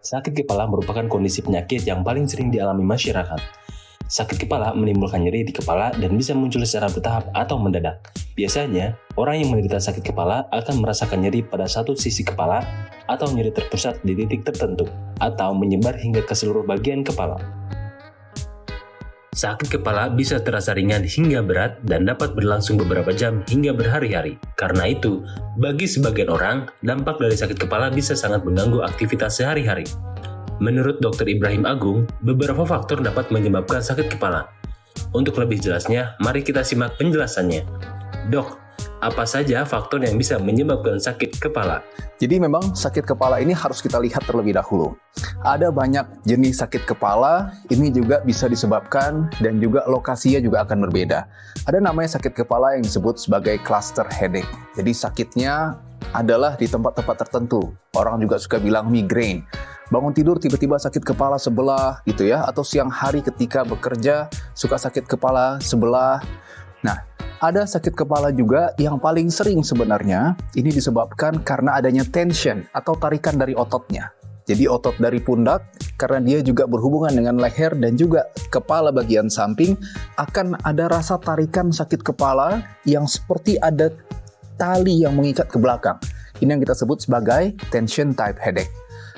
Sakit kepala merupakan kondisi penyakit yang paling sering dialami masyarakat. Sakit kepala menimbulkan nyeri di kepala dan bisa muncul secara bertahap atau mendadak. Biasanya, orang yang menderita sakit kepala akan merasakan nyeri pada satu sisi kepala atau nyeri terpusat di titik tertentu atau menyebar hingga ke seluruh bagian kepala. Sakit kepala bisa terasa ringan hingga berat dan dapat berlangsung beberapa jam hingga berhari-hari. Karena itu, bagi sebagian orang, dampak dari sakit kepala bisa sangat mengganggu aktivitas sehari-hari. Menurut Dr. Ibrahim Agung, beberapa faktor dapat menyebabkan sakit kepala. Untuk lebih jelasnya, mari kita simak penjelasannya. Dok, apa saja faktor yang bisa menyebabkan sakit kepala? Jadi memang sakit kepala ini harus kita lihat terlebih dahulu. Ada banyak jenis sakit kepala, ini juga bisa disebabkan dan juga lokasinya juga akan berbeda. Ada namanya sakit kepala yang disebut sebagai cluster headache. Jadi sakitnya adalah di tempat-tempat tertentu. Orang juga suka bilang migrain. Bangun tidur tiba-tiba sakit kepala sebelah gitu ya, atau siang hari ketika bekerja suka sakit kepala sebelah. Nah, ada sakit kepala juga yang paling sering sebenarnya ini disebabkan karena adanya tension atau tarikan dari ototnya. Jadi otot dari pundak, karena dia juga berhubungan dengan leher dan juga kepala bagian samping, akan ada rasa tarikan sakit kepala yang seperti ada tali yang mengikat ke belakang. Ini yang kita sebut sebagai tension type headache.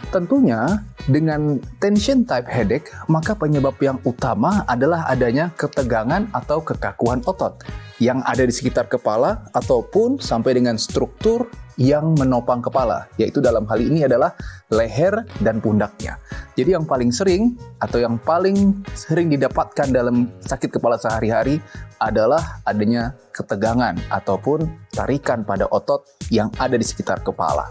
Tentunya dengan tension type headache, maka penyebab yang utama adalah adanya ketegangan atau kekakuan otot yang ada di sekitar kepala ataupun sampai dengan struktur yang menopang kepala, yaitu dalam hal ini adalah leher dan pundaknya. Jadi yang paling sering atau yang paling sering didapatkan dalam sakit kepala sehari-hari adalah adanya ketegangan ataupun tarikan pada otot yang ada di sekitar kepala.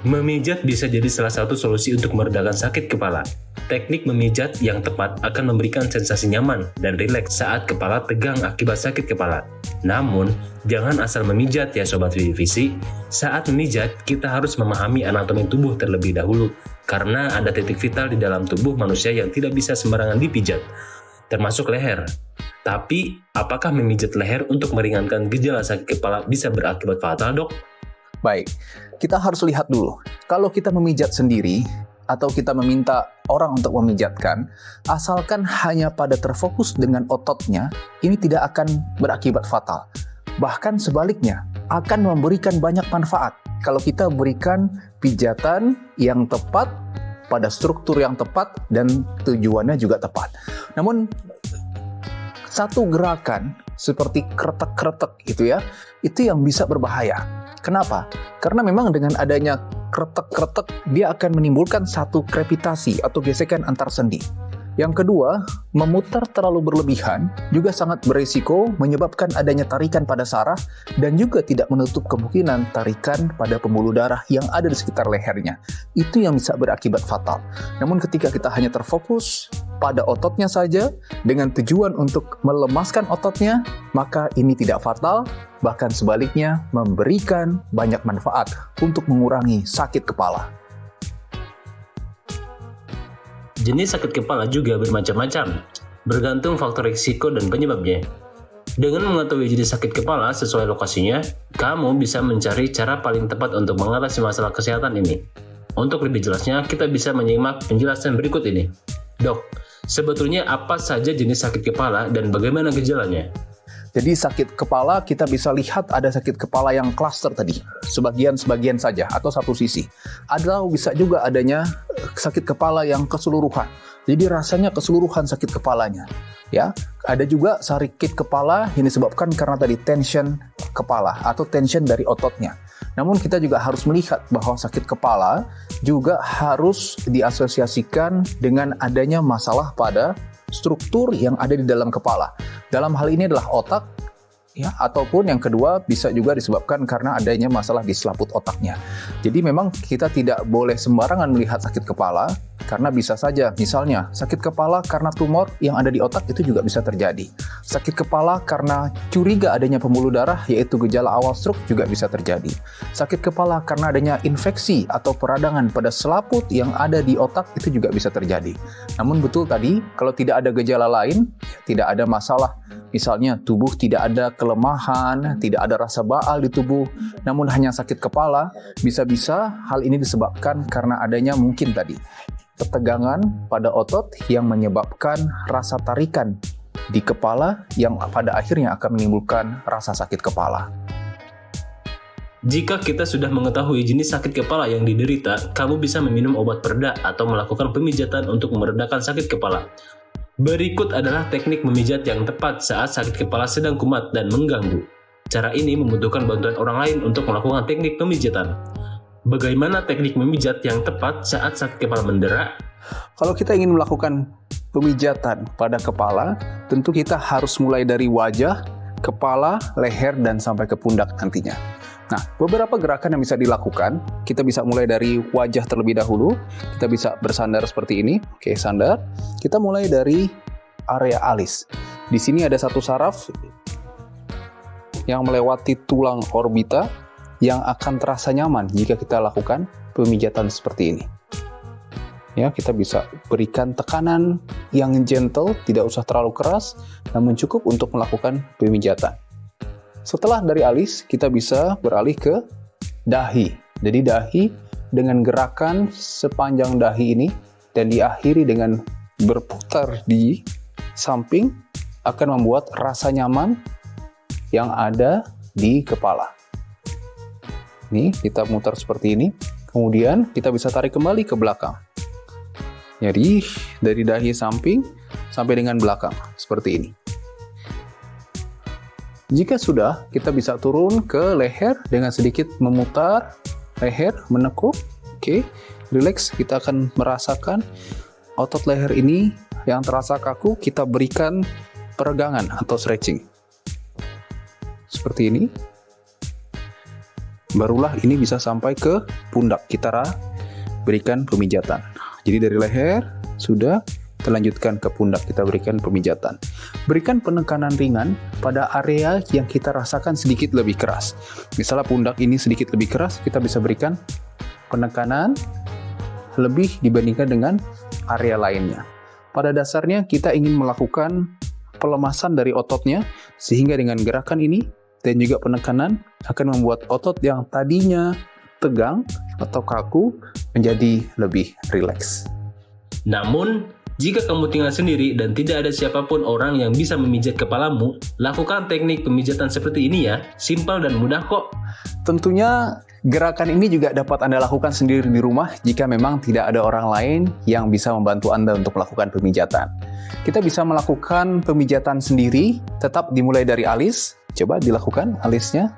Memijat bisa jadi salah satu solusi untuk meredakan sakit kepala. Teknik memijat yang tepat akan memberikan sensasi nyaman dan rileks saat kepala tegang akibat sakit kepala. Namun, jangan asal memijat ya Sobat Visi. Saat memijat, kita harus memahami anatomi tubuh terlebih dahulu, karena ada titik vital di dalam tubuh manusia yang tidak bisa sembarangan dipijat, termasuk leher. Tapi, apakah memijat leher untuk meringankan gejala sakit kepala bisa berakibat fatal, dok? Baik, kita harus lihat dulu. Kalau kita memijat sendiri, atau kita meminta orang untuk memijatkan, asalkan hanya pada terfokus dengan ototnya, ini tidak akan berakibat fatal. Bahkan sebaliknya, akan memberikan banyak manfaat kalau kita berikan pijatan yang tepat, pada struktur yang tepat, dan tujuannya juga tepat. Namun, satu gerakan seperti kretek-kretek gitu ya, itu yang bisa berbahaya. Kenapa? Karena memang dengan adanya kretek-kretek, dia akan menimbulkan satu krepitasi atau gesekan antar sendi. Yang kedua, memutar terlalu berlebihan juga sangat berisiko menyebabkan adanya tarikan pada saraf dan juga tidak menutup kemungkinan tarikan pada pembuluh darah yang ada di sekitar lehernya. Itu yang bisa berakibat fatal. Namun ketika kita hanya terfokus pada ototnya saja dengan tujuan untuk melemaskan ototnya, maka ini tidak fatal, bahkan sebaliknya memberikan banyak manfaat untuk mengurangi sakit kepala. Jenis sakit kepala juga bermacam-macam, bergantung faktor risiko dan penyebabnya. Dengan mengetahui jenis sakit kepala sesuai lokasinya, kamu bisa mencari cara paling tepat untuk mengatasi masalah kesehatan ini. Untuk lebih jelasnya, kita bisa menyimak penjelasan berikut ini. Dok, sebetulnya apa saja jenis sakit kepala dan bagaimana gejalanya? Jadi sakit kepala kita bisa lihat ada sakit kepala yang cluster tadi, sebagian-sebagian saja atau satu sisi. Ada bisa juga adanya sakit kepala yang keseluruhan. Jadi rasanya keseluruhan sakit kepalanya. Ya, ada juga sakit kepala yang disebabkan karena tadi tension kepala atau tension dari ototnya. Namun kita juga harus melihat bahwa sakit kepala juga harus diasosiasikan dengan adanya masalah pada struktur yang ada di dalam kepala. Dalam hal ini adalah otak, ya, ataupun yang kedua bisa juga disebabkan karena adanya masalah di selaput otaknya. Jadi memang kita tidak boleh sembarangan melihat sakit kepala, Karena bisa saja, misalnya sakit kepala karena tumor yang ada di otak itu juga bisa terjadi. Sakit kepala karena curiga adanya pembuluh darah, yaitu gejala awal stroke juga bisa terjadi. Sakit kepala karena adanya infeksi atau peradangan pada selaput yang ada di otak itu juga bisa terjadi. Namun betul tadi, kalau tidak ada gejala lain, tidak ada masalah. Misalnya tubuh tidak ada kelemahan, tidak ada rasa baal di tubuh, namun hanya sakit kepala, bisa-bisa hal ini disebabkan karena adanya mungkin tadi ketegangan pada otot yang menyebabkan rasa tarikan di kepala yang pada akhirnya akan menimbulkan rasa sakit kepala. Jika kita sudah mengetahui jenis sakit kepala yang diderita, kamu bisa meminum obat pereda atau melakukan pemijatan untuk meredakan sakit kepala. Berikut adalah teknik memijat yang tepat saat sakit kepala sedang kumat dan mengganggu. Cara ini membutuhkan bantuan orang lain untuk melakukan teknik pemijatan. Bagaimana teknik memijat yang tepat saat sakit kepala mendera? Kalau kita ingin melakukan pemijatan pada kepala, tentu kita harus mulai dari wajah, kepala, leher, dan sampai ke pundak nantinya. Nah, beberapa gerakan yang bisa dilakukan, kita bisa mulai dari wajah terlebih dahulu, kita bisa bersandar seperti ini. Oke, sandar. Kita mulai dari area alis. Di sini ada satu saraf yang melewati tulang orbita, yang akan terasa nyaman jika kita lakukan pemijatan seperti ini. Ya, kita bisa berikan tekanan yang gentle, tidak usah terlalu keras, namun cukup untuk melakukan pemijatan. Setelah dari alis, kita bisa beralih ke dahi. Jadi dahi dengan gerakan sepanjang dahi ini dan diakhiri dengan berputar di samping akan membuat rasa nyaman yang ada di kepala. Nih, kita mutar seperti ini. Kemudian kita bisa tarik kembali ke belakang. Jadi, dari dahi samping sampai dengan belakang, seperti ini. Jika sudah, kita bisa turun ke leher dengan sedikit memutar leher, menekuk. Oke, relax. Kita akan merasakan otot leher ini yang terasa kaku, kita berikan peregangan atau stretching. Seperti ini. Barulah ini bisa sampai ke pundak, kita berikan pemijatan. Jadi dari leher sudah terlanjutkan ke pundak, kita berikan pemijatan. Berikan penekanan ringan pada area yang kita rasakan sedikit lebih keras. Misalnya pundak ini sedikit lebih keras, kita bisa berikan penekanan lebih dibandingkan dengan area lainnya. Pada dasarnya kita ingin melakukan pelemasan dari ototnya, sehingga dengan gerakan ini dan juga penekanan akan membuat otot yang tadinya tegang atau kaku menjadi lebih rileks. Namun, jika kamu tinggal sendiri dan tidak ada siapapun orang yang bisa memijat kepalamu, lakukan teknik pemijatan seperti ini ya, simpel dan mudah kok. Tentunya gerakan ini juga dapat Anda lakukan sendiri di rumah jika memang tidak ada orang lain yang bisa membantu Anda untuk melakukan pemijatan. Kita bisa melakukan pemijatan sendiri, tetap dimulai dari alis. Coba dilakukan alisnya.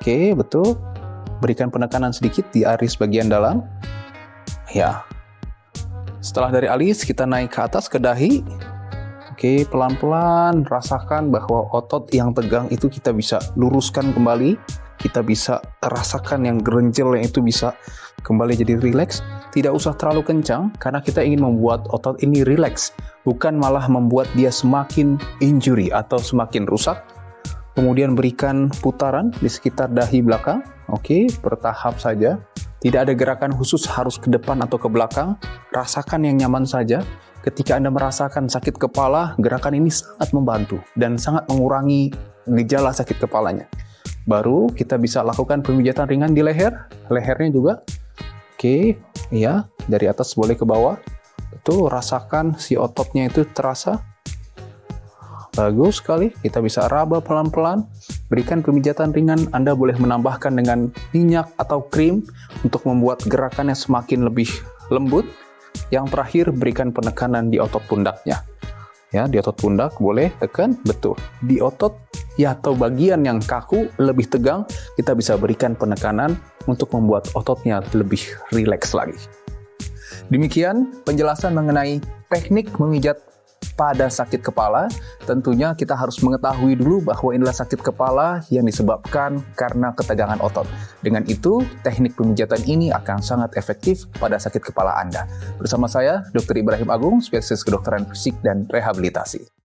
Oke, betul. Berikan penekanan sedikit di alis bagian dalam. Ya. Setelah dari alis, kita naik ke atas ke dahi. Oke, pelan-pelan rasakan bahwa otot yang tegang itu kita bisa luruskan kembali. Kita bisa rasakan yang gerenjel yang itu bisa kembali jadi rileks. Tidak usah terlalu kencang karena kita ingin membuat otot ini rileks, bukan malah membuat dia semakin injury atau semakin rusak. Kemudian berikan putaran di sekitar dahi belakang. Oke, bertahap saja. Tidak ada gerakan khusus harus ke depan atau ke belakang. Rasakan yang nyaman saja. Ketika Anda merasakan sakit kepala, gerakan ini sangat membantu dan sangat mengurangi gejala sakit kepalanya. Baru kita bisa lakukan pemijatan ringan di leher. Lehernya juga. Oke, ya, dari atas boleh ke bawah. Betul, rasakan si ototnya itu terasa. Bagus sekali, kita bisa raba pelan-pelan. Berikan pemijatan ringan, Anda boleh menambahkan dengan minyak atau krim untuk membuat gerakannya semakin lebih lembut. Yang terakhir, berikan penekanan di otot pundaknya. Ya, di otot pundak boleh tekan, betul. Di otot ya atau bagian yang kaku, lebih tegang, kita bisa berikan penekanan untuk membuat ototnya lebih rileks lagi. Demikian penjelasan mengenai teknik memijat pada sakit kepala, tentunya kita harus mengetahui dulu bahwa inilah sakit kepala yang disebabkan karena ketegangan otot. Dengan itu, teknik pemijatan ini akan sangat efektif pada sakit kepala Anda. Bersama saya, Dr. Ibrahim Agung, spesialis kedokteran fisik dan rehabilitasi.